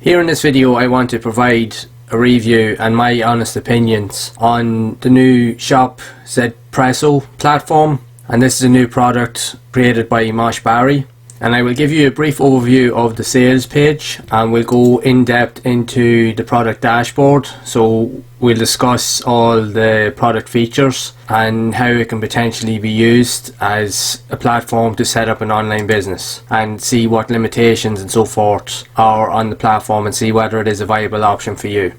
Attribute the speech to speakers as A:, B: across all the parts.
A: Here in this video I want to provide a review and my honest opinions on the new ShopZpresso platform, and this is a new product created by Barry. And I will give you a brief overview of the sales page, and we'll go in depth into the product dashboard. So we'll discuss all the product features and how it can potentially be used as a platform to set up an online business, and see what limitations and so forth are on the platform, and see whether it is a viable option for you.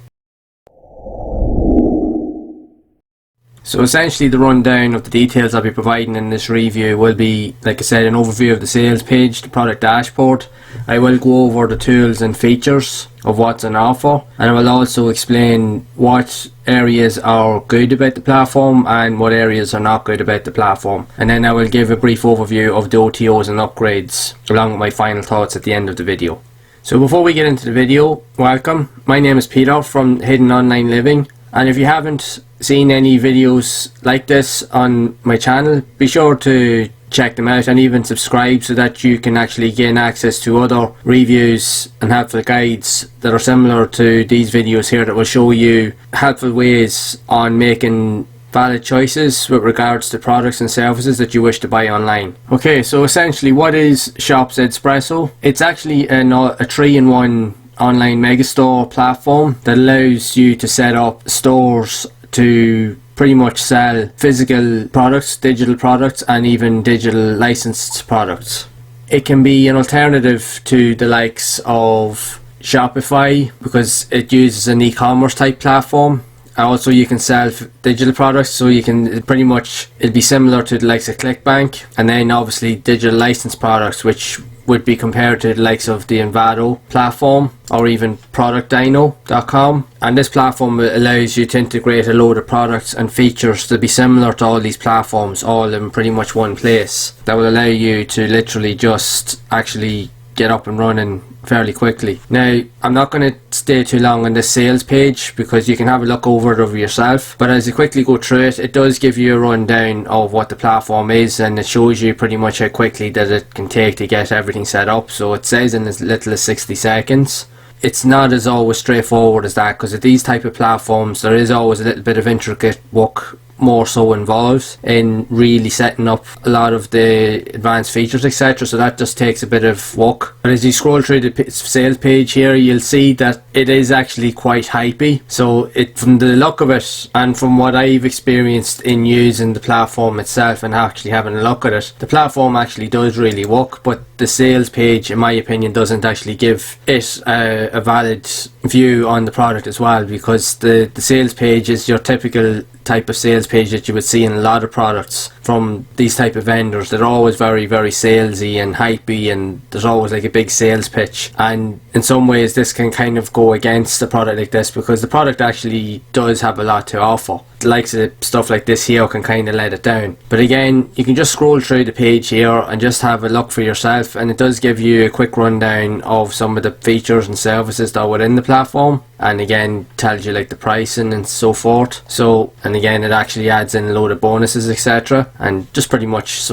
A: So essentially the rundown of the details I'll be providing in this review will be, like I said, an overview of the sales page, the product dashboard. I will go over the tools and features of what's on offer, and I will also explain what areas are good about the platform and what areas are not good about the platform. And then I will give a brief overview of the OTOs and upgrades, along with my final thoughts at the end of the video. So before we get into the video, welcome. My name is Peter from Hidden Online Living, and if you haven't seen any videos like this on my channel, be sure to check them out and even subscribe so that you can actually gain access to other reviews and helpful guides that are similar to these videos here, that will show you helpful ways on making valid choices with regards to products and services that you wish to buy online. Okay, so essentially what is ShopZpresso? It's actually a 3-in-1 online megastore platform that allows you to set up stores to pretty much sell physical products, digital products, and even digital licensed products. It can be an alternative to the likes of Shopify because it uses an e-commerce type platform. Also, you can sell digital products, so you can pretty much, it'd be similar to the likes of ClickBank. And then obviously digital licensed products, which would be compared to the likes of the Envato platform or even productdino.com. And this platform allows you to integrate a load of products and features to be similar to all these platforms, all in pretty much one place, that will allow you to literally just actually get up and running fairly quickly. Now, I'm not going to stay too long on this sales page because you can have a look over it yourself, but as you quickly go through it, it does give you a rundown of what the platform is, and it shows you pretty much how quickly that it can take to get everything set up. So it says in as little as 60 seconds. It's not as always straightforward as that, because at these type of platforms there is always a little bit of intricate work more so involved in really setting up a lot of the advanced features, etc. So that just takes a bit of work. But as you scroll through the sales page here, you'll see that it is actually quite hypey. So from the look of it and from what I've experienced in using the platform itself and actually having a look at it, the platform actually does really work, but the sales page in my opinion doesn't actually give it a valid view on the product as well, because the sales page is your typical type of sales page that you would see in a lot of products from these type of vendors. They're always very, very salesy and hypey, and there's always like a big sales pitch, and in some ways this can kind of go against a product like this, because the product actually does have a lot to offer. The likes of stuff like this here can kind of let it down. But again, you can just scroll through the page here and just have a look for yourself, and it does give you a quick rundown of some of the features and services that are within the platform, and again tells you like the pricing and so forth. So, and again it actually adds in a load of bonuses, etc., and just pretty much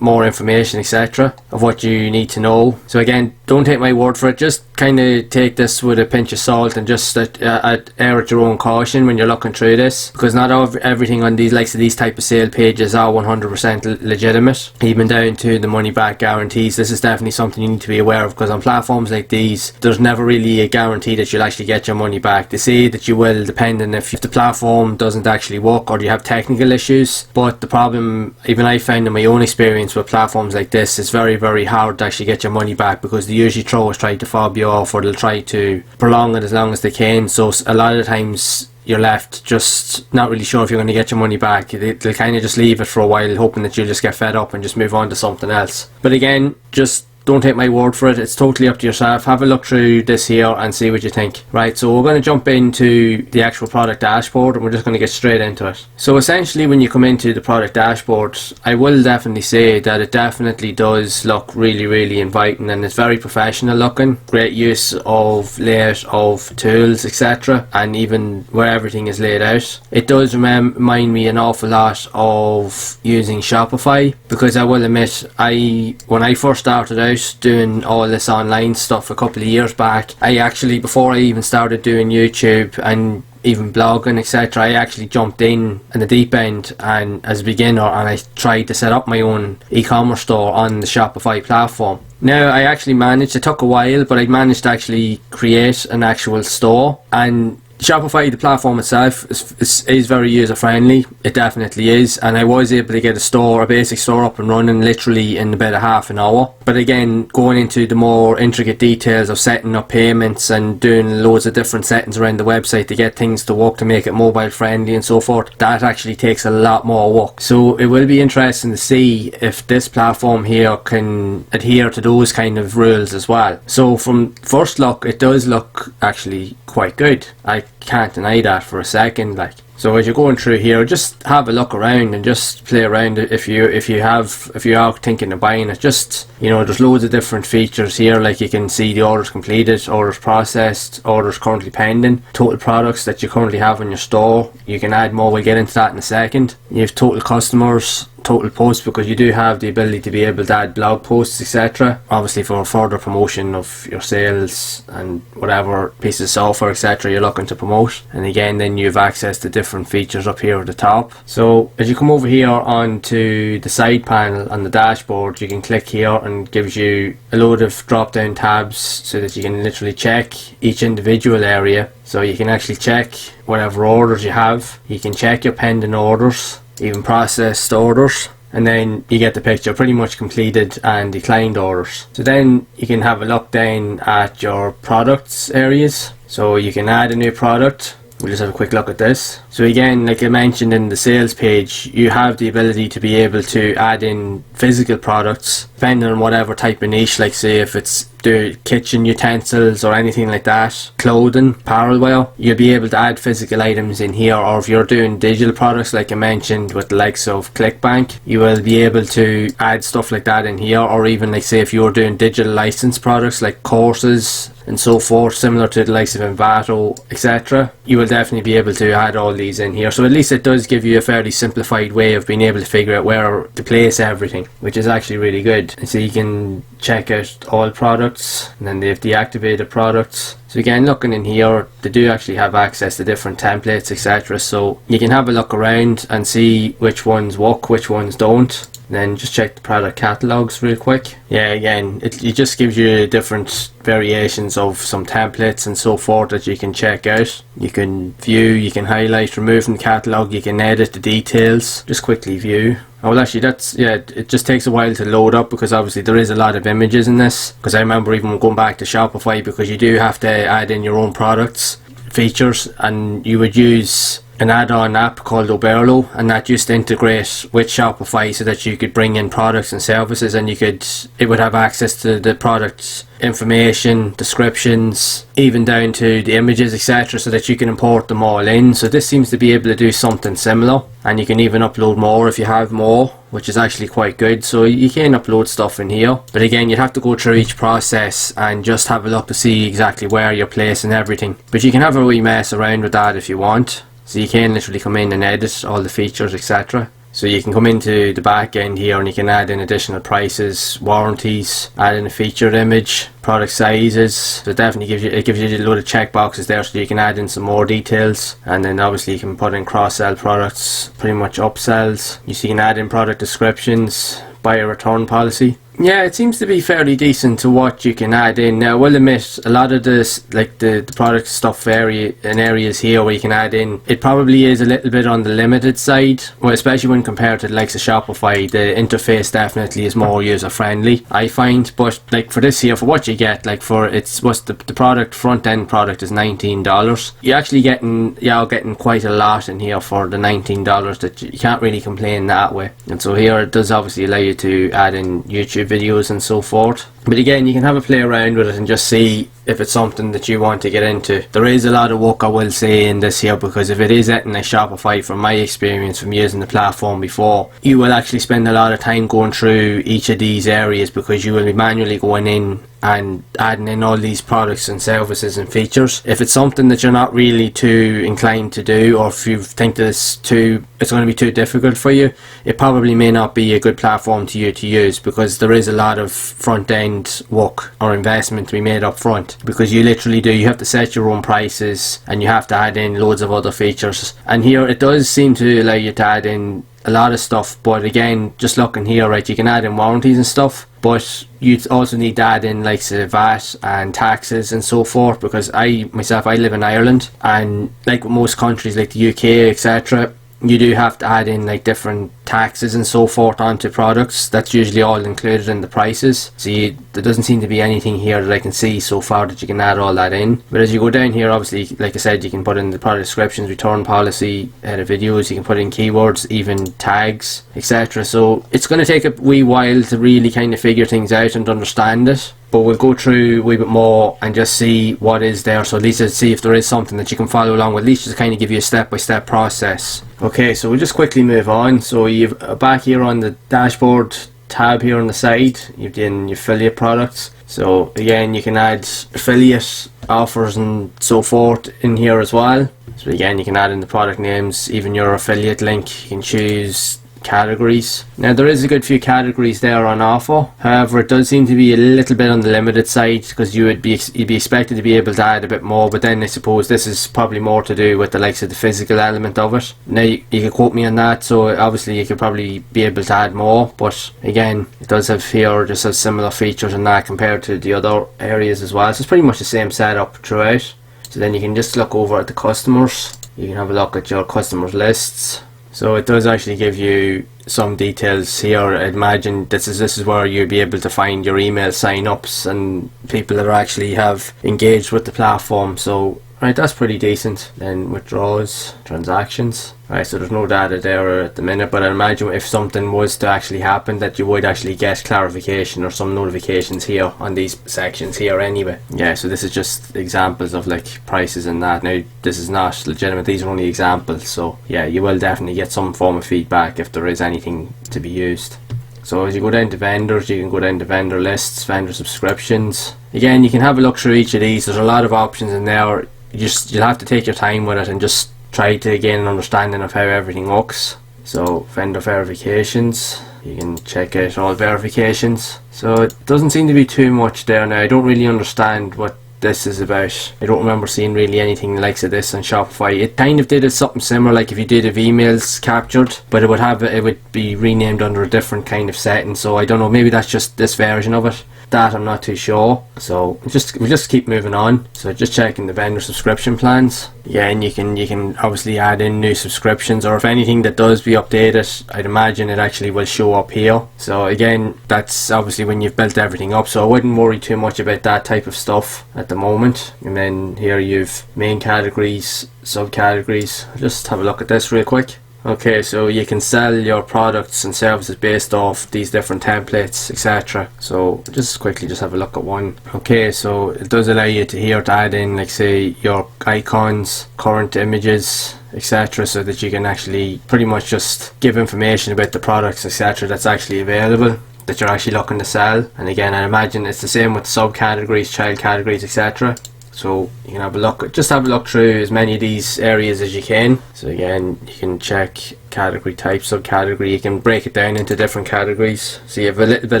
A: more information, etc., of what you need to know. So again, don't take my word for it, just kind of take this with a pinch of salt, and just err at your own caution when you're looking through this, because not everything on these likes of these type of sale pages are 100% legitimate, even down to the money back guarantees. This is definitely something you need to be aware of, because on platforms like these there's never really a guarantee that you'll actually get your money back. They say that you will, depending if the platform doesn't actually work or you have technical issues. But the problem, even I found in my own experience with platforms like this, is very, very hard to actually get your money back, because they usually try to fob you off, or they'll try to prolong it as long as they can. So a lot of the times you're left just not really sure if you're going to get your money back. They'll kind of just leave it for a while, hoping that you'll just get fed up and just move on to something else. But again, just don't take my word for it, it's totally up to yourself. Have a look through this here and see what you think. Right, so we're going to jump into the actual product dashboard, and we're just going to get straight into it. So essentially when you come into the product dashboard, I will definitely say that it definitely does look really, really inviting, and it's very professional looking. Great use of layout of tools, etc., and even where everything is laid out. It does remind me an awful lot of using Shopify, because I will admit, when I first started out out doing all this online stuff a couple of years back, I actually, before I even started doing YouTube and even blogging, etc., I actually jumped in the deep end and as a beginner, and I tried to set up my own e-commerce store on the Shopify platform. Now I actually managed, it took a while, but I managed to actually create an actual store. And Shopify, the platform itself, is very user friendly. It definitely is, and I was able to get a basic store up and running literally in about a half an hour. But again, going into the more intricate details of setting up payments and doing loads of different settings around the website to get things to work, to make it mobile friendly and so forth, that actually takes a lot more work. So it will be interesting to see if this platform here can adhere to those kind of rules as well. So from first look, it does look actually quite good. I can't deny that for a second. So as you're going through here, just have a look around and just play around. If you are thinking of buying it, just, there's loads of different features here. Like, you can see the orders completed, orders processed, orders currently pending, total products that you currently have in your store. You can add more, we'll get into that in a second. You have total customers, total posts, because you do have the ability to be able to add blog posts, etc., obviously for further promotion of your sales and whatever pieces of software, etc., you're looking to promote. And again, then you have access to different features up here at the top. So as you come over here onto the side panel on the dashboard, you can click here and it gives you a load of drop down tabs so that you can literally check each individual area. So you can actually check whatever orders you have, you can check your pending orders, even processed orders, and then you get the picture, pretty much completed and declined orders. So then you can have a look down at your products areas. So you can add a new product. We'll just have a quick look at this. So again, like I mentioned in the sales page, you have the ability to be able to add in physical products depending on whatever type of niche, like say if it's the kitchen utensils or anything like that, clothing, apparel wear, you'll be able to add physical items in here. Or if you're doing digital products, like I mentioned with the likes of ClickBank, you will be able to add stuff like that in here. Or even like say if you're doing digital license products like courses and so forth, similar to the likes of Envato, etc., you will definitely be able to add all these in here. So at least it does give you a fairly simplified way of being able to figure out where to place everything, which is actually really good. And so you can check out all products, and then they have deactivated products. So again, looking in here, they do actually have access to different templates, etc. So you can have a look around and see which ones work, which ones don't. Then just check the product catalogs real quick. Yeah, again, it just gives you different variations of some templates and so forth that you can check out. You can view, you can highlight, remove from the catalog, you can edit the details. Just quickly view. Oh, well, actually, it just takes a while to load up because obviously there is a lot of images in this. Because I remember even going back to Shopify, because you do have to add in your own products, features, and you would use an add-on app called Oberlo, and that used to integrate with Shopify so that you could bring in products and services, and it would have access to the product information, descriptions, even down to the images, etc., so that you can import them all in. So this seems to be able to do something similar, and you can even upload more if you have more, which is actually quite good. So you can upload stuff in here, but again, you'd have to go through each process and just have a look to see exactly where you're placing everything. But you can have a wee mess around with that if you want. So you can literally come in and edit all the features, etc. So you can come into the back end here and you can add in additional prices, warranties, add in a featured image, product sizes. So it definitely gives you a load of check boxes there so you can add in some more details. And then obviously you can put in cross-sell products, pretty much upsells. You can add in product descriptions, buyer return policy. Yeah, it seems to be fairly decent to what you can add in. Now, I will admit, a lot of this, like the product stuff areas here where you can add in, it probably is a little bit on the limited side. Well, especially when compared to the likes of Shopify, the interface definitely is more user friendly, I find. But like for this here, for what you get, like for the product, front end product is $19. You're actually getting quite a lot in here for the $19 that you can't really complain that way. And so here it does obviously allow you to add in YouTube videos and so forth. But again, you can have a play around with it and just see if it's something that you want to get into. There is a lot of work, I will say, in this here, because if it is anything like Shopify, from my experience from using the platform before, you will actually spend a lot of time going through each of these areas, because you will be manually going in and adding in all these products and services and features. If it's something that you're not really too inclined to do, or if you think that it's going to be too difficult for you, it probably may not be a good platform to use, because there is a lot of front end end work or investment to be made up front, because you have to set your own prices and you have to add in loads of other features. And here it does seem to allow you to add in a lot of stuff, but again, just looking here, right, you can add in warranties and stuff, but you also need to add in like say VAT and taxes and so forth, because I live in Ireland, and like most countries like the UK, etc., you do have to add in like different taxes and so forth onto products. That's usually all included in the prices. So there doesn't seem to be anything here that I can see so far that you can add all that in. But as you go down here, obviously, like I said, you can put in the product descriptions, return policy, edit videos, you can put in keywords, even tags, etc. So it's going to take a wee while to really kind of figure things out and understand it. But we'll go through a wee bit more and just see what is there, so at least see if there is something that you can follow along with, at least just kind of give you a step-by-step process. Okay, so we'll just quickly move on. So you've back here on the dashboard tab here on the side, you've done your affiliate products. So again, you can add affiliate offers and so forth in here as well. So again, you can add in the product names, even your affiliate link. You can choose categories. Now there is a good few categories there on offer, however it does seem to be a little bit on the limited side, because you'd be expected to be able to add a bit more, but then I suppose this is probably more to do with the likes of the physical element of it. Now you can quote me on that, so obviously you could probably be able to add more, but again, it does have here just has similar features in that compared to the other areas as well, so it's pretty much the same setup throughout. So then you can just look over at the customers, you can have a look at your customers lists. So it does actually give you some details here. I'd imagine this is where you'll be able to find your email sign-ups and people that actually have engaged with the platform. So right, that's pretty decent. Then withdrawals, transactions. Right, so there's no data there at the minute, but I imagine if something was to actually happen that you would actually get clarification or some notifications here on these sections here anyway. Yeah, so this is just examples of like prices and that. Now this is not legitimate, these are only examples, so yeah, you will definitely get some form of feedback if there is anything to be used. So as you go down to vendors, you can go down to vendor lists, vendor subscriptions. Again, you can have a look through each of these. There's a lot of options in there. You'll have to take your time with it and just try to gain an understanding of how everything works. So vendor verifications, you can check out all verifications. So it doesn't seem to be too much there now. I don't really understand what this is about. I don't remember seeing really anything like this on Shopify. It kind of did something similar, like if you did have emails captured, but it would be renamed under a different kind of setting. So I don't know, maybe that's just this version of it. That I'm not too sure. So we'll just keep moving on. So just checking the vendor subscription plans. Yeah, and you can obviously add in new subscriptions, or if anything that does be updated, I'd imagine it actually will show up here. So again, that's obviously when you've built everything up, so I wouldn't worry too much about that type of stuff at the moment. And then here you've main categories, subcategories. Just have a look at this real quick. Okay, so you can sell your products and services based off these different templates, etc. So just quickly just have a look at one. Okay, so it does allow you to add in, like say, your icons, current images, etc., so that you can actually pretty much just give information about the products, etc., that's actually available, that you're actually looking to sell. And again, I imagine it's the same with subcategories, child categories, etc. So you can have a look, just have a look through as many of these areas as you can. So again, you can check category type, subcategory, you can break it down into different categories, so you have a little bit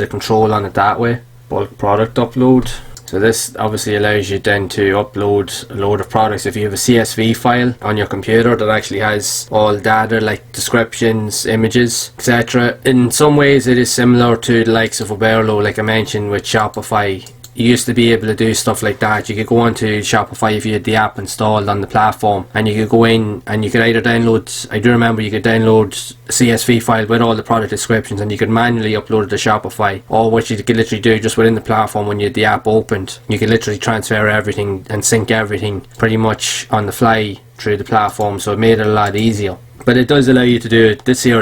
A: of control on it that way. Bulk product upload. So this obviously allows you then to upload a load of products. If you have a CSV file on your computer that actually has all data like descriptions, images, etc. In some ways it is similar to the likes of Oberlo, like I mentioned with Shopify. You used to be able to do stuff like that. You could go onto Shopify if you had the app installed on the platform, and you could go in and you could either download, I do remember you could download a CSV file with all the product descriptions, and you could manually upload it to Shopify, or what you could literally do just within the platform when you had the app opened, you could literally transfer everything and sync everything pretty much on the fly through the platform, so it made it a lot easier. But it does allow you to do it. This here,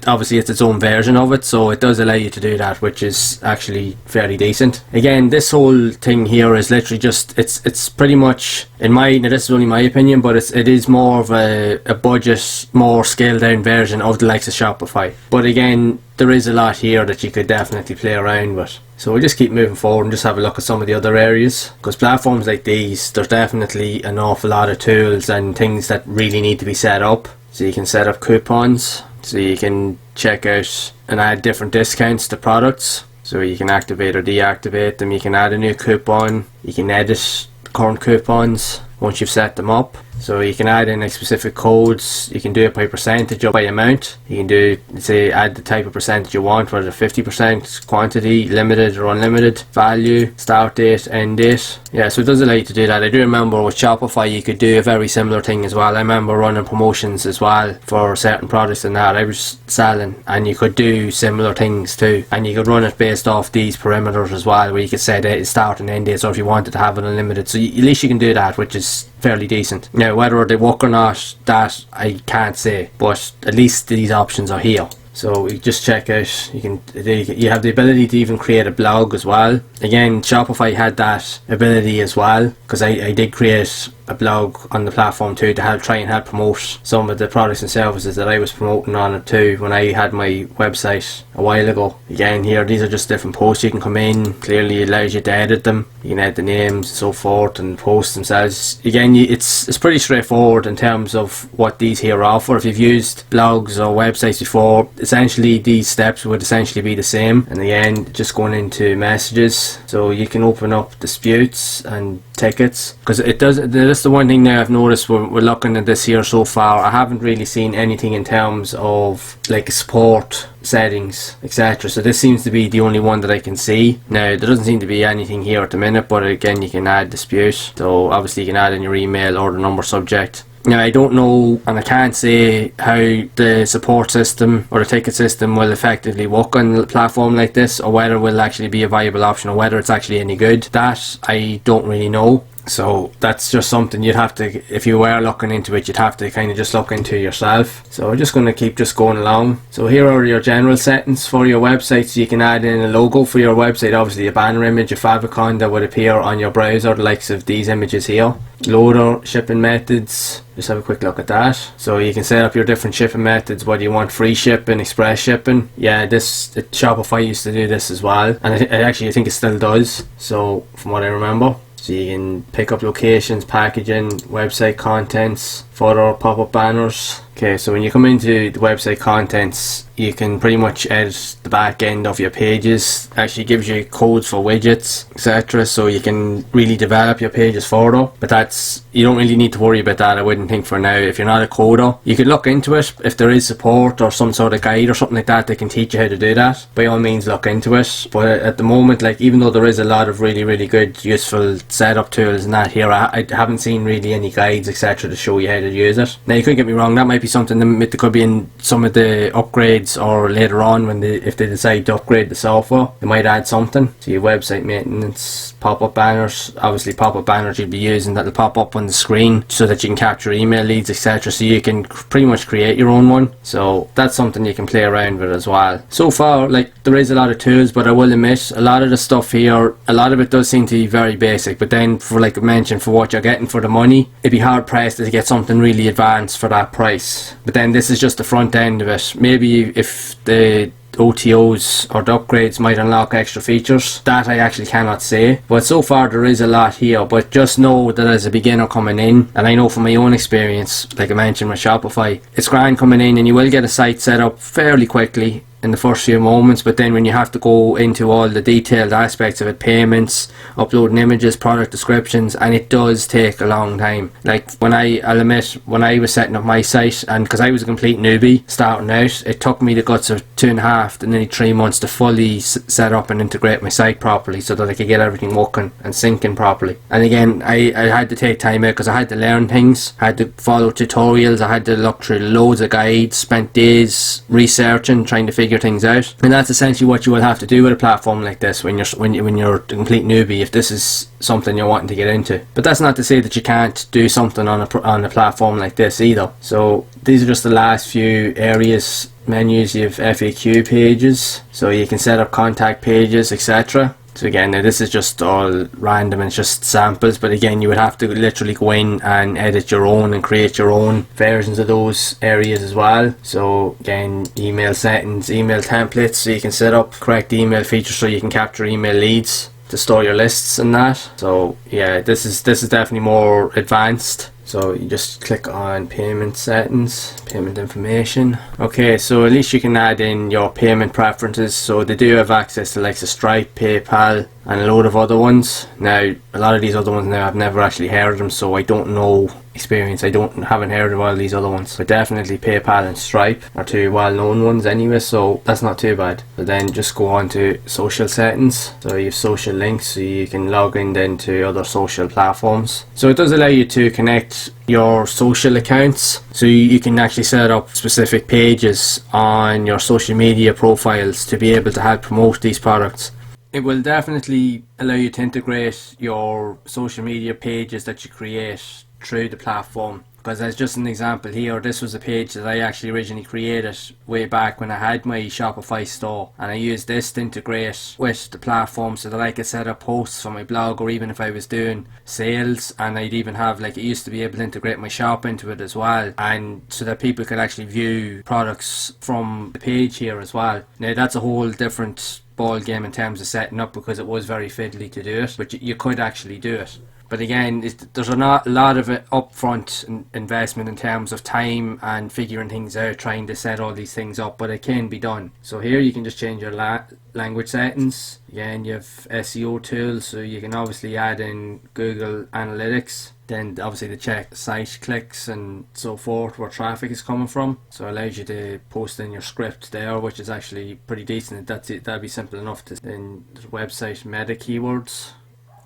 A: obviously it's its own version of it, so it does allow you to do that, which is actually fairly decent. Again, this whole thing here is literally just, it's pretty much, now this is only my opinion, but it is more of a budget, more scaled down version of the likes of Shopify. But again, there is a lot here that you could definitely play around with. So we'll just keep moving forward and just have a look at some of the other areas, because platforms like these, there's definitely an awful lot of tools and things that really need to be set up. So you can set up coupons, so you can check out and add different discounts to products. So you can activate or deactivate them. You can add a new coupon. You can edit current coupons once you've set them up. So you can add in like specific codes. You can do it by percentage or by amount. You can do, say, add the type of percentage you want, whether 50%, quantity, limited or unlimited, value, start date, end date. Yeah, so it does allow you to do that. I do remember with Shopify you could do a very similar thing as well. I remember running promotions as well for certain products and that I was selling, and you could do similar things too. And you could run it based off these parameters as well, where you could set it start and end date, so if you wanted to have it unlimited. So at least you can do that, which is fairly decent. Now whether they work or not, that I can't say, but at least these options are here. So you just check out, you have the ability to even create a blog as well. Again, Shopify had that ability as well, because I did create a blog on the platform too to try and help promote some of the products and services that I was promoting on it too when I had my website a while ago. Again, here these are just different posts you can come in. Clearly it allows you to edit them. You can edit the names and so forth, and posts themselves. Again, it's pretty straightforward in terms of what these here offer. If you've used blogs or websites before, essentially these steps would essentially be the same. And again, just going into messages, so you can open up disputes and tickets, because that's the one thing now I've noticed. We're looking at this here so far, I haven't really seen anything in terms of like support settings, etc. So this seems to be the only one that I can see. Now there doesn't seem to be anything here at the minute, but again you can add dispute. So obviously you can add in your email or the number subject. Now I don't know, and I can't say how the support system or the ticket system will effectively work on a platform like this, or whether it will actually be a viable option, or whether it's actually any good. That I don't really know. So that's just something you'd have to, if you were looking into it, you'd have to kind of just look into yourself. So I'm just going to keep just going along. So here are your general settings for your website. So you can add in a logo for your website, obviously a banner image, a favicon that would appear on your browser, the likes of these images here. Loader, shipping methods, just have a quick look at that. So you can set up your different shipping methods, whether you want free shipping, express shipping. Yeah, Shopify used to do this as well, and I think it still does, so from what I remember. So you can pick up locations, packaging, website contents, footer, pop-up banners. Okay, so when you come into the website contents, you can pretty much edit the back end of your pages. Actually gives you codes for widgets, etc. So you can really develop your pages further. But you don't really need to worry about that, I wouldn't think, for now. If you're not a coder, you could look into it. If there is support or some sort of guide or something like that, they can teach you how to do that. By all means, look into it. But at the moment, like, even though there is a lot of really, really good, useful setup tools and that here, I haven't seen really any guides, etc. to show you how to use it. Now, you could get me wrong, that might be something that could be in some of the upgrades, or later on when if they decide to upgrade the software, they might add something. So your website maintenance, pop-up banners, obviously pop-up banners you'll be using that'll pop up on the screen so that you can capture email leads, etc. So you can pretty much create your own one. So that's something you can play around with as well. So far, like, there is a lot of tools, but I will admit a lot of the stuff here, a lot of it does seem to be very basic, but then for, like I mentioned, for what you're getting for the money, it'd be hard pressed to get something really advanced for that price. But then this is just the front end of it. Maybe if the OTOs or the upgrades might unlock extra features, that I actually cannot say, but so far there is a lot here. But just know that as a beginner coming in, and I know from my own experience, like I mentioned with Shopify, it's grand coming in and you will get a site set up fairly quickly in the first few moments, but then when you have to go into all the detailed aspects of it, payments, uploading images, product descriptions, and it does take a long time. Like, I'll admit, when I was setting up my site, and because I was a complete newbie starting out, it took me the guts of 2.5 to nearly 3 months to fully set up and integrate my site properly so that I could get everything working and syncing properly. And again, I had to take time out because I had to learn things, I had to follow tutorials, I had to look through loads of guides, spent days researching, trying to figure things out. And that's essentially what you will have to do with a platform like this when you're a complete newbie, if this is something you're wanting to get into. But that's not to say that you can't do something on a platform like this either. So these are just the last few areas. Menus, you have FAQ pages, so you can set up contact pages, etc. So again, now this is just all random and it's just samples, but again, you would have to literally go in and edit your own and create your own versions of those areas as well. So again, email settings, email templates, so you can set up correct email features so you can capture email leads to store your lists and that. So yeah, this is definitely more advanced. So you just click on payment settings, payment information. Okay, so at least you can add in your payment preferences. So they do have access to like the Stripe, PayPal and a load of other ones. Now a lot of these other ones now I've never actually heard of them, so I don't know experience. Haven't heard of all these other ones. But definitely PayPal and Stripe are two well-known ones anyway, so that's not too bad. But then just go on to social settings. So you have social links, so you can log in then to other social platforms. So it does allow you to connect your social accounts, so you can actually set up specific pages on your social media profiles to be able to help promote these products. It will definitely allow you to integrate your social media pages that you create through the platform, because as just an example here, this was a page that I actually originally created way back when I had my Shopify store, and I used this to integrate with the platform so that I could set up posts for my blog, or even if I was doing sales, and I'd even have, like, it used to be able to integrate my shop into it as well, and so that people could actually view products from the page here as well. Now that's a whole different ball game in terms of setting up, because it was very fiddly to do it, but you could actually do it. But again, there's a lot of upfront investment in terms of time and figuring things out, trying to set all these things up, but it can be done. So here you can just change your language settings. Again, you have SEO tools, so you can obviously add in Google Analytics. Then obviously to check site clicks and so forth, where traffic is coming from. So it allows you to post in your script there, which is actually pretty decent. That'd be simple enough. Then there's website meta keywords.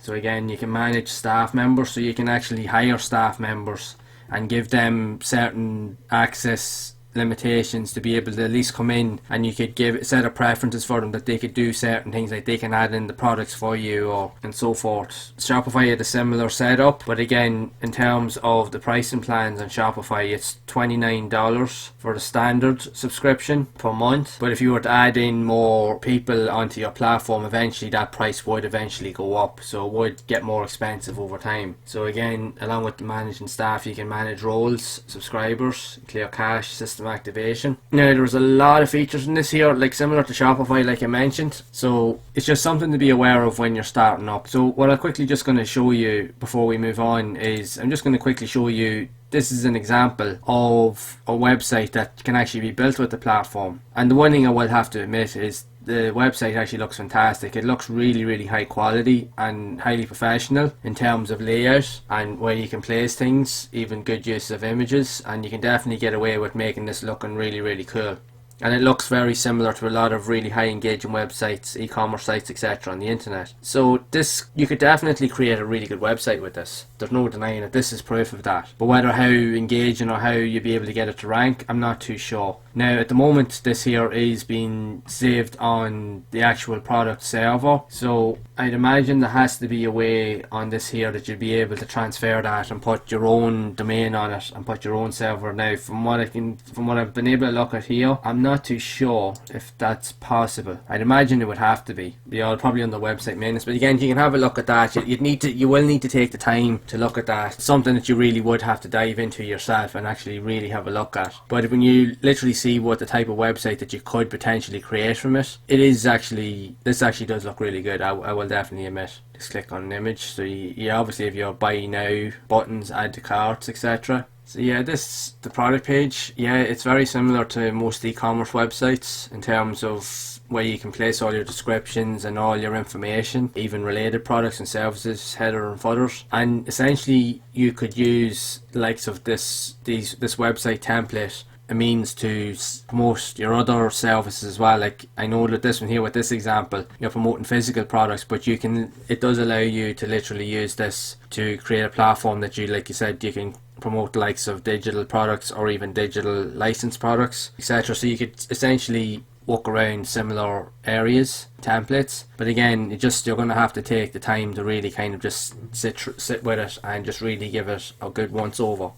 A: So again, you can manage staff members, so you can actually hire staff members and give them certain access limitations to be able to at least come in, and you could give set of preferences for them that they could do certain things, like they can add in the products for you or and so forth. Shopify had a similar setup, but again, in terms of the pricing plans on Shopify, it's $29 for the standard subscription per month, but if you were to add in more people onto your platform, eventually that price would eventually go up, so it would get more expensive over time. So again, along with managing staff, you can manage roles, subscribers, clear cache, system activation. Now there's a lot of features in this here, like similar to Shopify, like I mentioned, so it's just something to be aware of when you're starting up. So what I'm quickly just going to show you before we move on is, I'm just going to quickly show you, this is an example of a website that can actually be built with the platform. And the one thing I will have to admit is the website actually looks fantastic. It looks really high quality and highly professional in terms of layout and where you can place things, even good use of images, and you can definitely get away with making this looking really cool. And it looks very similar to a lot of really high engaging websites, e-commerce sites, etc. on the internet. So this, you could definitely create a really good website with this. There's no denying it. This is proof of that. But whether how engaging or how you'll be able to get it to rank, I'm not too sure. Now at the moment, this here is being saved on the actual product server. So I'd imagine there has to be a way on this here that you'll be able to transfer that and put your own domain on it and put your own server. Now from what I've been able to look at here, I'm not too sure if that's possible. I'd imagine it would have to be. Yeah, probably on the website maintenance. But again, you can have a look at that. You will need to take the time to look at that. It's something that you really would have to dive into yourself and actually really have a look at. But when you literally see what the type of website that you could potentially create from it, this actually does look really good. I will definitely admit. Just click on an image. So you obviously have your buy now buttons, add to carts, etc. So yeah, the product page, yeah, it's very similar to most e-commerce websites in terms of where you can place all your descriptions and all your information, even related products and services, header and footers. And essentially you could use the likes of this website template a means to promote your other services as well. Like I know that this one here with this example, you're promoting physical products, but it does allow you to literally use this to create a platform that like you said, you can promote the likes of digital products or even digital licensed products, etc. So you could essentially walk around similar areas, templates, but again, you're going to have to take the time to really kind of just sit with it and just really give it a good once over.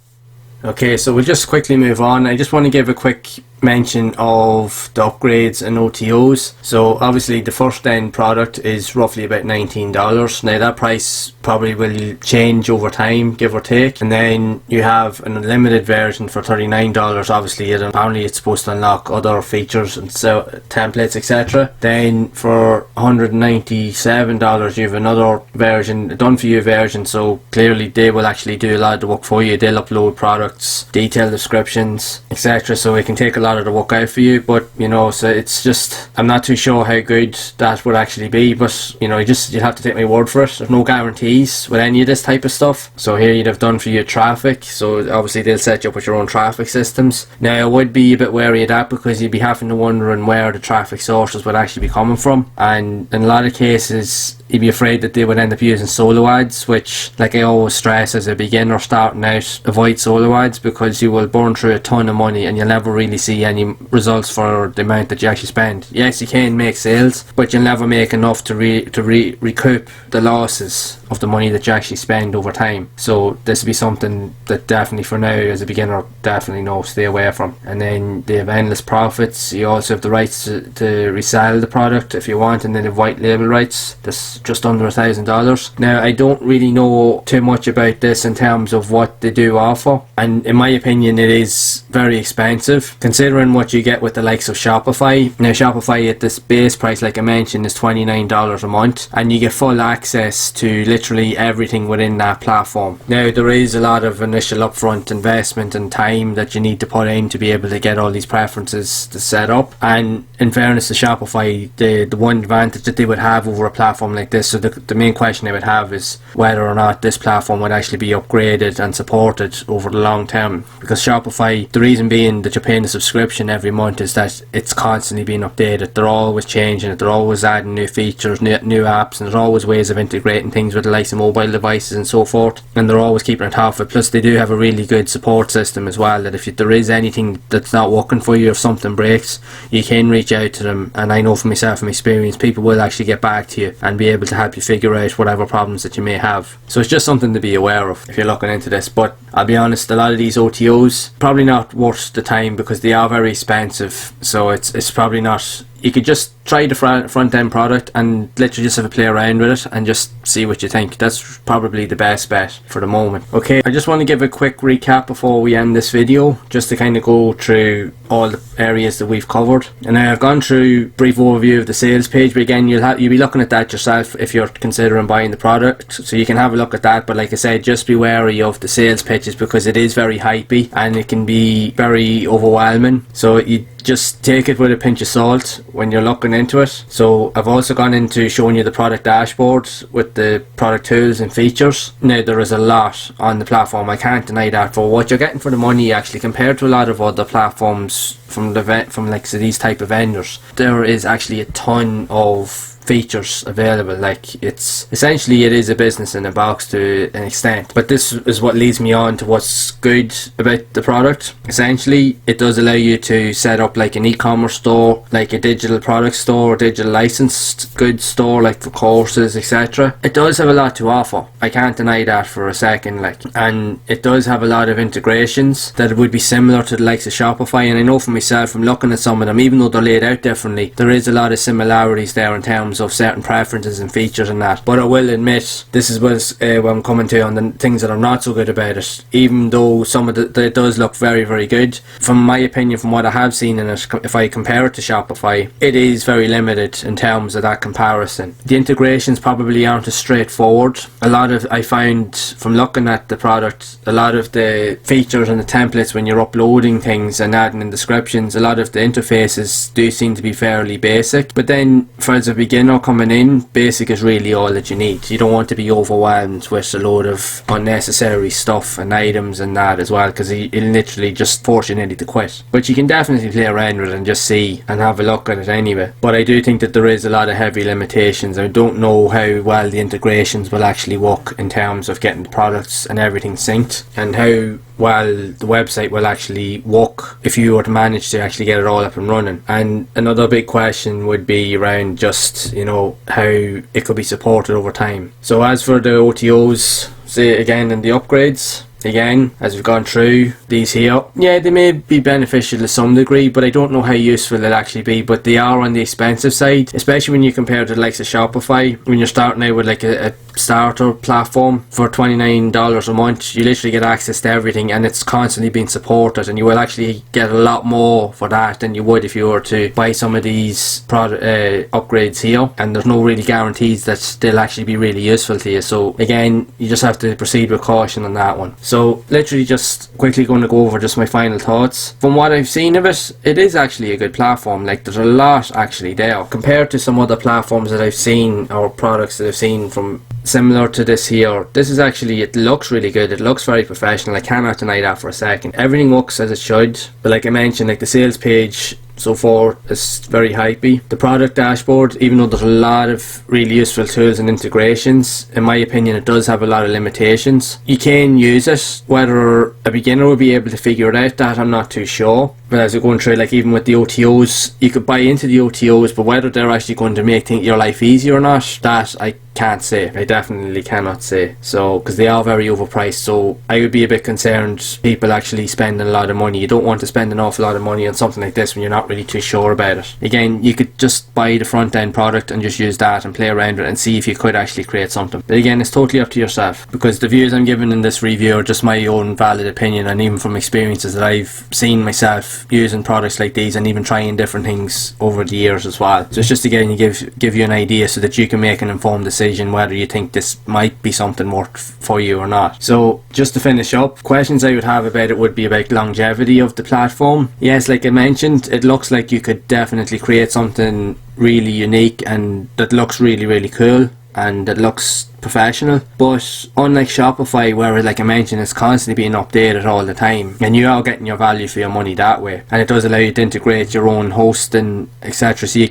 A: Okay, so we'll just quickly move on. I just want to give a quick mention of the upgrades and OTOs. So obviously the first end product is roughly about $19. Now that price probably will change over time, give or take. And then you have an unlimited version for $39. Obviously apparently it's supposed to unlock other features and so templates, etc. Then for $197 you have another version, a done for you version, so clearly they will actually do a lot of the work for you. They'll upload products, detailed descriptions, etc. So it can take a lot of the work out for you. But you know, so it's just, I'm not too sure how good that would actually be, but you know, you'd have to take my word for it. There's no guarantees with any of this type of stuff. So here you'd have done for your traffic, so obviously they'll set you up with your own traffic systems. Now I would be a bit wary of that, because you'd be having to wondering where the traffic sources would actually be coming from, and in a lot of cases you'd be afraid that they would end up using solo ads, which, like I always stress as a beginner starting out, avoid solo ads, because you will burn through a ton of money and you'll never really see any results for the amount that you actually spend. Yes, you can make sales, but you'll never make enough to recoup the losses of the money that you actually spend over time. So this would be something that definitely for now as a beginner, definitely no, stay away from. And then they have endless profits. You also have the rights to resell the product if you want, and then have white label rights. That's just under $1,000. Now I don't really know too much about this in terms of what they do offer, and in my opinion it is very expensive considering what you get with the likes of Shopify. Now Shopify at this base price, like I mentioned, is $29 a month, and you get full access to literally everything within that platform. Now there is a lot of initial upfront investment and time that you need to put in to be able to get all these preferences to set up, and in fairness to Shopify, the one advantage that they would have over a platform like this, so the main question I would have is whether or not this platform would actually be upgraded and supported over the long term. Because Shopify, the reason being that you're paying a subscription every month is that it's constantly being updated. They're always changing it, they're always adding new features, new apps, and there's always ways of integrating things with the likes of mobile devices and so forth, and they're always keeping on top of it. Plus they do have a really good support system as well, that if there is anything that's not working for you, if something breaks, you can reach out to them, and I know from myself from experience, people will actually get back to you and be able to help you figure out whatever problems that you may have. So it's just something to be aware of if you're looking into this. But I'll be honest, a lot of these OTOs probably not worth the time, because they are very expensive. So it's probably not. You could just try the front end product and literally just have a play around with it and just see what you think. That's probably the best bet for the moment. Okay, I just want to give a quick recap before we end this video, just to kind of go through all the areas that we've covered. And I've gone through a brief overview of the sales page, but again, you'll be looking at that yourself if you're considering buying the product, so you can have a look at that. But like I said, just be wary of the sales pitches, because it is very hypey and it can be very overwhelming. So you just take it with a pinch of salt when you're looking into it. So I've also gone into showing you the product dashboard with the product tools and features. Now there is a lot on the platform, I can't deny that. For what you're getting for the money, actually, compared to a lot of other platforms from like these type of vendors, there is actually a ton of features available. Like, it's essentially, it is a business in a box to an extent. But this is what leads me on to what's good about the product. Essentially, it does allow you to set up like an e-commerce store, like a digital product store, digital licensed goods store, like for courses, etc. It does have a lot to offer, I can't deny that for a second. And it does have a lot of integrations that would be similar to the likes of Shopify. And I know for myself, from looking at some of them, even though they're laid out differently, there is a lot of similarities there in terms of certain preferences and features and that. But I will admit, this is what I'm coming to on the things that are not so good about it. Even though some of it does look very, very good, from my opinion, from what I have seen in it, if I compare it to Shopify, it is very limited in terms of that comparison. The integrations probably aren't as straightforward. I found from looking at the product, a lot of the features and the templates when you're uploading things and adding in descriptions, a lot of the interfaces do seem to be fairly basic. But then for as a beginner coming in, basic is really all that you need. You don't want to be overwhelmed with a load of unnecessary stuff and items and that as well, because it'll literally just force you nearly to quit. But you can definitely play around with it and just see and have a look at it anyway. But I do think that there is a lot of heavy limitations. I don't know how well the integrations will actually work in terms of getting the products and everything synced, and how well the website will actually work if you were to manage to actually get it all up and running. And another big question would be around just, you know, how it could be supported over time. So as for the OTOs, say again, in the upgrades, again, as we've gone through these here, yeah, they may be beneficial to some degree, but I don't know how useful they'll actually be. But they are on the expensive side, especially when you compare to the likes of Shopify. When you're starting out with like a starter platform for $29 a month, you literally get access to everything, and it's constantly being supported, and you will actually get a lot more for that than you would if you were to buy some of these upgrades here, and there's no really guarantees that they'll actually be really useful to you. So again, you just have to proceed with caution on that one. So literally just quickly going to go over just my final thoughts. From what I've seen of it, it is actually a good platform. Like, there's a lot actually there compared to some other platforms that I've seen, or products that I've seen from similar to this here. This is actually, it looks really good, it looks very professional, I cannot deny that for a second. Everything looks as it should, but like I mentioned, like the sales page so far is very hypey. The product dashboard, even though there's a lot of really useful tools and integrations, in my opinion it does have a lot of limitations. You can use it, whether a beginner will be able to figure it out, that I'm not too sure. But as we're going through, like even with the OTOs, you could buy into the OTOs, but whether they're actually going to make your life easier or not, that I can't say. I definitely cannot say. So, because they are very overpriced, so I would be a bit concerned people actually spending a lot of money. You don't want to spend an awful lot of money on something like this when you're not really too sure about it. Again, you could just buy the front end product and just use that and play around with it and see if you could actually create something. But again, it's totally up to yourself, because the views I'm giving in this review are just my own valid opinion, and even from experiences that I've seen myself using products like these and even trying different things over the years as well. So it's just again to give you an idea so that you can make an informed decision whether you think this might be something worth for you or not. So just to finish up, questions I would have about it would be about longevity of the platform. Yes, like I mentioned, it looks like you could definitely create something really unique and that looks really, really cool and that looks professional, but unlike Shopify, where like I mentioned, it's constantly being updated all the time and you are getting your value for your money that way, and it does allow you to integrate your own hosting, etc. So you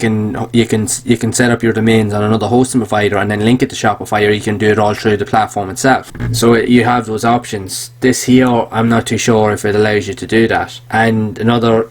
A: can set up your domains on another hosting provider and then link it to Shopify, or you can do it all through the platform itself. So you have those options. This here, I'm not too sure if it allows you to do that. And another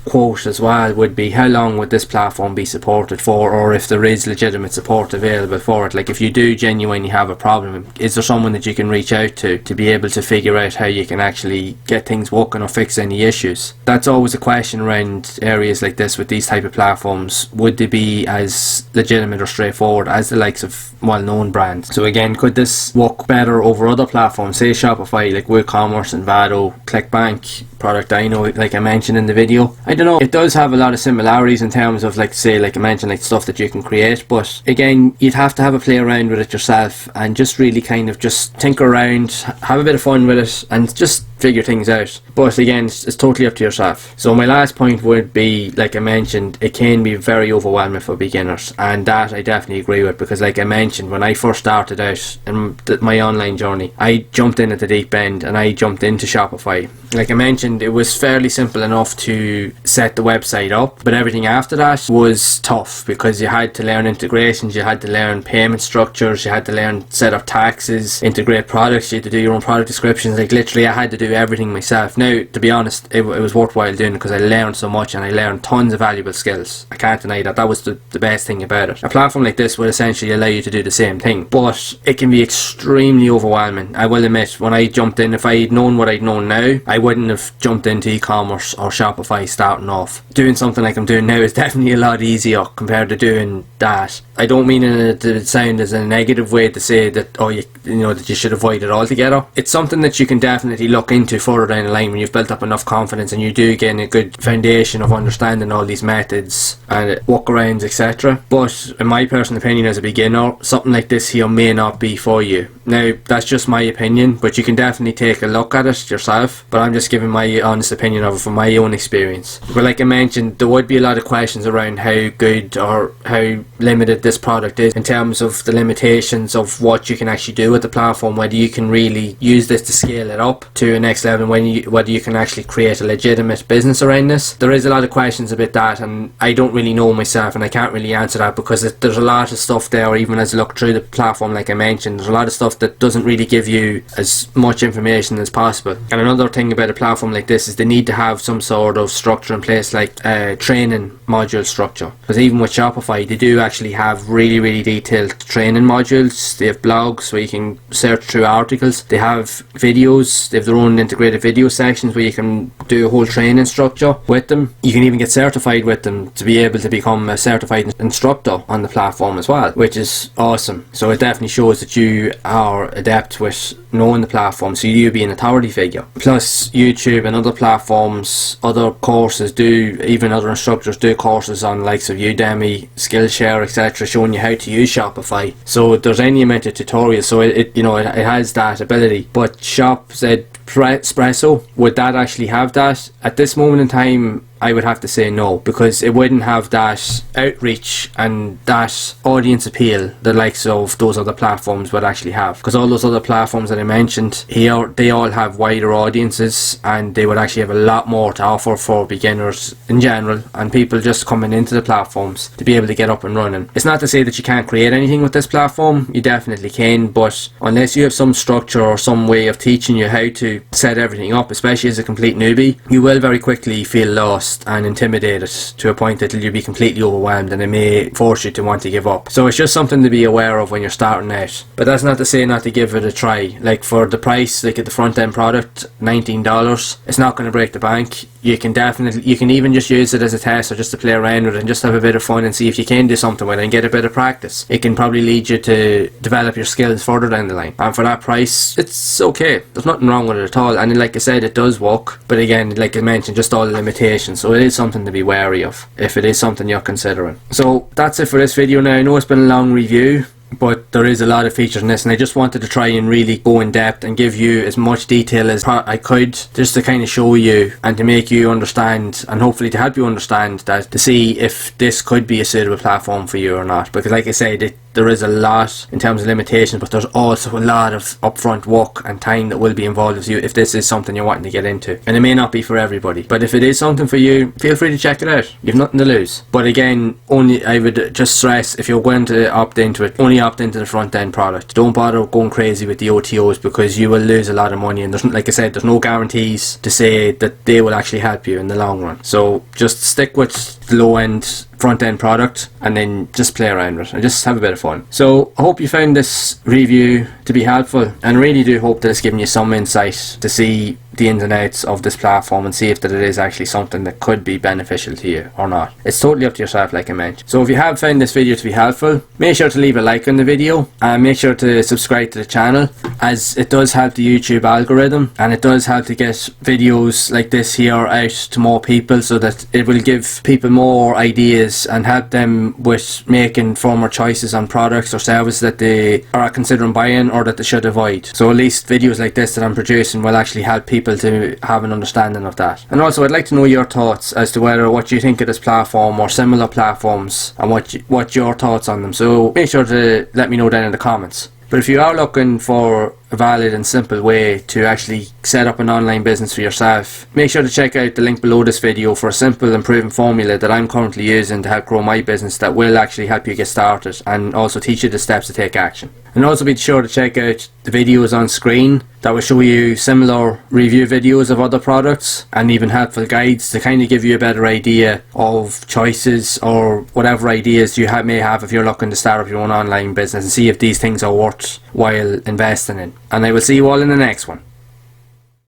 A: quote as well would be, how long would this platform be supported for, or if there is legitimate support available for it. Like, if you do genuinely have a problem, is there someone that you can reach out to be able to figure out how you can actually get things working or fix any issues? That's always a question around areas like this with these type of platforms. Would they be as legitimate or straightforward as the likes of well-known brands? So again, could this work better over other platforms, say Shopify, like WooCommerce, Envato, ClickBank, Product Dino, like I mentioned in the video? I don't know. It does have a lot of similarities in terms of, like, say, like I mentioned, like stuff that you can create, but again, you'd have to have a play around with it yourself and just really kind of just tinker around, have a bit of fun with it, and just figure things out. But again, it's totally up to yourself. So my last point would be, like I mentioned, it can be very overwhelming for beginners, and that I definitely agree with, because like I mentioned, when I first started out in my online journey, I jumped in at the deep end and I jumped into Shopify. Like I mentioned, it was fairly simple enough to set the website up, but everything after that was tough, because you had to learn integrations, you had to learn payment structures, you had to learn set up taxes, integrate products, you had to do your own product descriptions. Like, literally I had to do everything myself. Now, to be honest, it was worthwhile doing it, because I learned so much and I learned tons of valuable skills. I can't deny that. That was the best thing about it. A platform like this would essentially allow you to do the same thing, but it can be extremely overwhelming. I will admit, when I jumped in, if I had known what I'd known now, I wouldn't have jumped into e-commerce or Shopify starting off. Doing something like I'm doing now is definitely a lot easier compared to doing that. I don't mean it to sound as a negative way to say that, oh, that you should avoid it altogether. It's something that you can definitely look into further down the line when you've built up enough confidence and you do gain a good foundation of understanding all these methods and workarounds, etc. But in my personal opinion, as a beginner, something like this here may not be for you. Now, that's just my opinion, but you can definitely take a look at it yourself. But I'm just giving my honest opinion of it from my own experience. But like I mentioned, there would be a lot of questions around how good or how limited this product is in terms of the limitations of what you can actually do with the platform, whether you can really use this to scale it up to a next level, whether you can actually create a legitimate business around this. There is a lot of questions about that, and I don't really know myself, and I can't really answer that, because there's a lot of stuff there. Even as I look through the platform, like I mentioned, there's a lot of stuff that doesn't really give you as much information as possible. And another thing about a platform like this is they need to have some sort of structure in place, like training module structure. Because even with Shopify, they do actually have really detailed training modules. They have blogs where you can search through articles. They have videos. They have their own integrated video sections where you can do a whole training structure with them. You can even get certified with them to be able to become a certified instructor on the platform as well, which is awesome. So it definitely shows that you are adept with knowing the platform, so you be an authority figure. Plus YouTube and other platforms, other courses do, even other instructors do courses on likes of Udemy, Skillshare, etc., showing you how to use Shopify. So there's any amount of tutorials, so it has that ability. But ShopZpresso, would that actually have that? At this moment in time, I would have to say no, because it wouldn't have that outreach and that audience appeal the likes of those other platforms would actually have. Because all those other platforms that I mentioned here, they all have wider audiences, and they would actually have a lot more to offer for beginners in general and people just coming into the platforms to be able to get up and running. It's not to say that you can't create anything with this platform, you definitely can, but unless you have some structure or some way of teaching you how to set everything up, especially as a complete newbie, you will very quickly feel lost and intimidated to a point that you'll be completely overwhelmed, and it may force you to want to give up. So it's just something to be aware of when you're starting out. But that's not to say not to give it a try. Like for the price, like at the front end product, $19, it's not going to break the bank. You can even just use it as a test or just to play around with it and just have a bit of fun and see if you can do something with it and get a bit of practice. It can probably lead you to develop your skills further down the line. And for that price, it's okay. There's nothing wrong with it at all. And like I said, it does work. But again, like I mentioned, just all the limitations. So it is something to be wary of if it is something you're considering. So that's it for this video now. I know it's been a long review, but there is a lot of features in this, and I just wanted to try and really go in depth and give you as much detail as I could, just to kind of show you and to make you understand, and hopefully to help you understand that, to see if this could be a suitable platform for you or not. Because like I said, there is a lot in terms of limitations, but there's also a lot of upfront work and time that will be involved with you if this is something you're wanting to get into. And it may not be for everybody, but if it is something for you, feel free to check it out. You've nothing to lose. But again, I would just stress, if you're going to opt into it, only opt into the front end product. Don't bother going crazy with the OTOs, because you will lose a lot of money, and there's, like I said, there's no guarantees to say that they will actually help you in the long run. So just stick with the low end front end product and then just play around with it and just have a bit of fun. So I hope you found this review to be helpful, and really do hope that it's given you some insight to see the ins and outs of this platform and see if that it is actually something that could be beneficial to you or not. It's totally up to yourself, like I mentioned. So if you have found this video to be helpful, make sure to leave a like on the video and make sure to subscribe to the channel, as it does help the YouTube algorithm, and it does help to get videos like this here out to more people, so that it will give people more ideas and help them with making firmer choices on products or services that they are considering buying or that they should avoid. So at least videos like this that I'm producing will actually help people to have an understanding of that. And also, I'd like to know your thoughts as to what you think of this platform or similar platforms, and what your thoughts on them. So make sure to let me know down in the comments. But if you are looking for a valid and simple way to actually set up an online business for yourself, make sure to check out the link below this video for a simple and proven formula that I'm currently using to help grow my business, that will actually help you get started and also teach you the steps to take action. And also be sure to check out the videos on screen that will show you similar review videos of other products, and even helpful guides to kind of give you a better idea of choices or whatever ideas you may have if you're looking to start up your own online business, and see if these things are worthwhile investing in. And I will see you all in the next one.